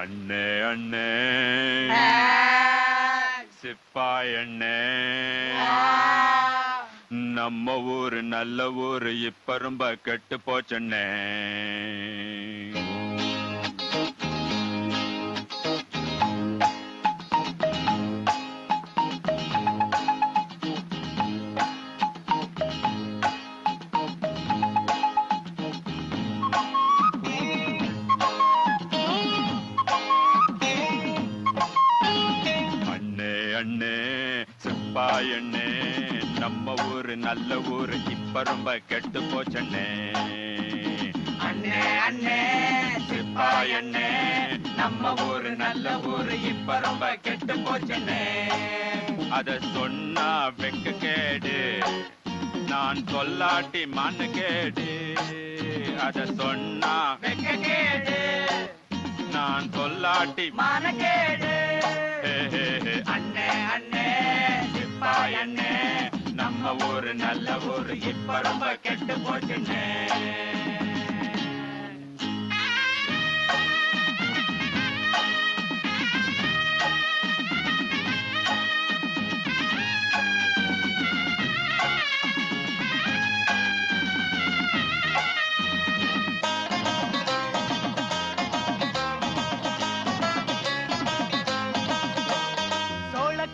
அண்ணே அண்ணே சிப்பாய் அண்ணே, நம்ம ஊரு நல்ல ஊரு இப்ப ரொம்ப கெட்டு போச்சண்ணே. அண்ணே சிப்பாய் அண்ணே, நம்ம ஊரு நல்ல ஊரு இப்ப ரொம்ப கெட்டு போச்சண்ணே. அண்ணே அண்ணே சிப்பாய் அண்ணே, நம்ம ஊரு நல்ல ஊரு இப்ப ரொம்ப கெட்டு போச்சண்ணே. அத சொன்னா வெக்க கேடு, நான் சொல்லாட்டி மண்ணு கேடு. அத சொன்னா வெக்க கேடு, நான் சொல்லாட்டி மான கேடு. அண்ணே அண்ணே சிப்பாய் அண்ணே, நம்ம ஊரு நல்ல ஊரு இப்ப ரொம்ப கெட்டு போச்சுண்ணே.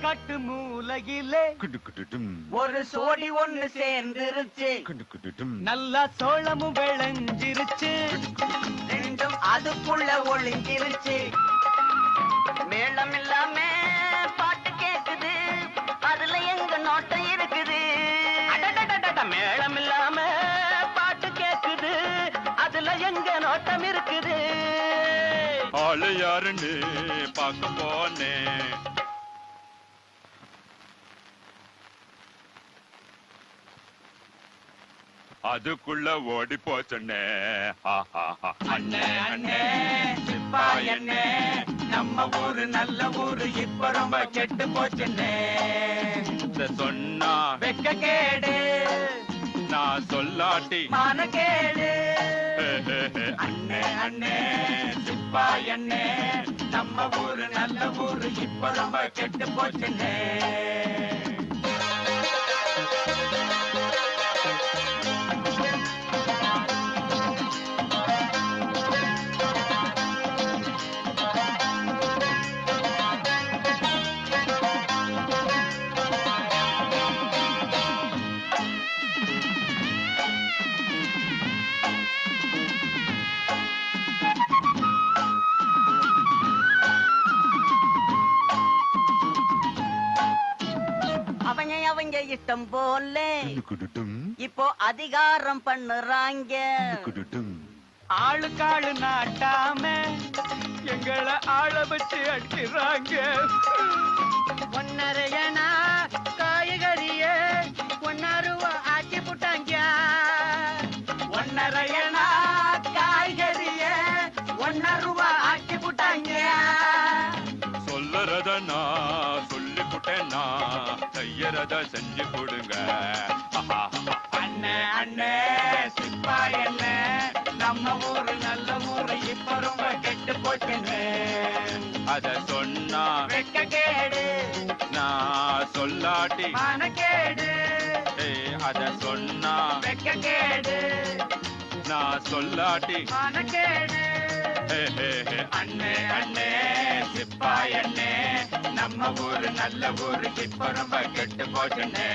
காட்டு மூலையிலே ஒரு சோடி ஒண்ணு சேர்ந்துருச்சு, நல்லா சோளமும் விளைஞ்சிருச்சு, ரெண்டும் அதுக்குள்ள ஒளிஞ்சிருச்சு. மேளம் இல்லாம பாட்டு கேக்குது, அதுல எங்க நோட்டம் இருக்குது. மேளம் இல்லாம பாட்டு கேக்குது, அதுல எங்க நோட்டம் இருக்குது. ஆளு யாருன்னு பார்க்க போனேன், அதுக்குள்ள ஓடி போச்சண்ணே. அண்ணே அண்ணே சிப்பாய் அண்ணே, நம்ம ஊரு நல்ல ஊரு இப்ப ரொம்ப கெட்டு போச்சுண்ணே. சொன்னா வெக்க கேடு, நான் சொல்லாட்டி மான கேடு. அண்ணே அண்ணே சிப்பாய் அண்ணே, நம்ம ஊரு நல்ல ஊரு இப்ப ரொம்ப கெட்டு போச்சுண்ணே. அவங்க இஷ்டம் போல இப்போ அதிகாரம் பண்ணுறாங்க. ஆளுக்காளு நாட்டாம எங்களை ஆள வச்சு அடிக்கிறாங்க. ஒன்னரையனா காய்கறிய 1 ரூபா ஆக்கி போட்டாங்க. ஒன்னரையனா காய்கறிய 1 ரூபா ஆக்கி போட்டாங்க. சொல்லறத நான் சொல்லி புட்டேன்னா, கையறத செஞ்சு கொடுங்க. அண்ணே அண்ணே சிப்பாய் அண்ணே, நம்ம ஊரு நல்ல ஊரு இப்ப ரொம்ப கெட்டு போச்சுண்ணே. அத சொன்னா வெக்க கேடு, நான் சொல்லாட்டி மான கேடு. அத சொன்னா வெக்க கேடு, நான் சொல்லாட்டி மான கேடு. அண்ணே அண்ணே சிப்பாய் அண்ணே, நம்ம ஊரு நல்ல ஊரு இப்ப ரொம்ப கெட்டு போச்சுண்ணே.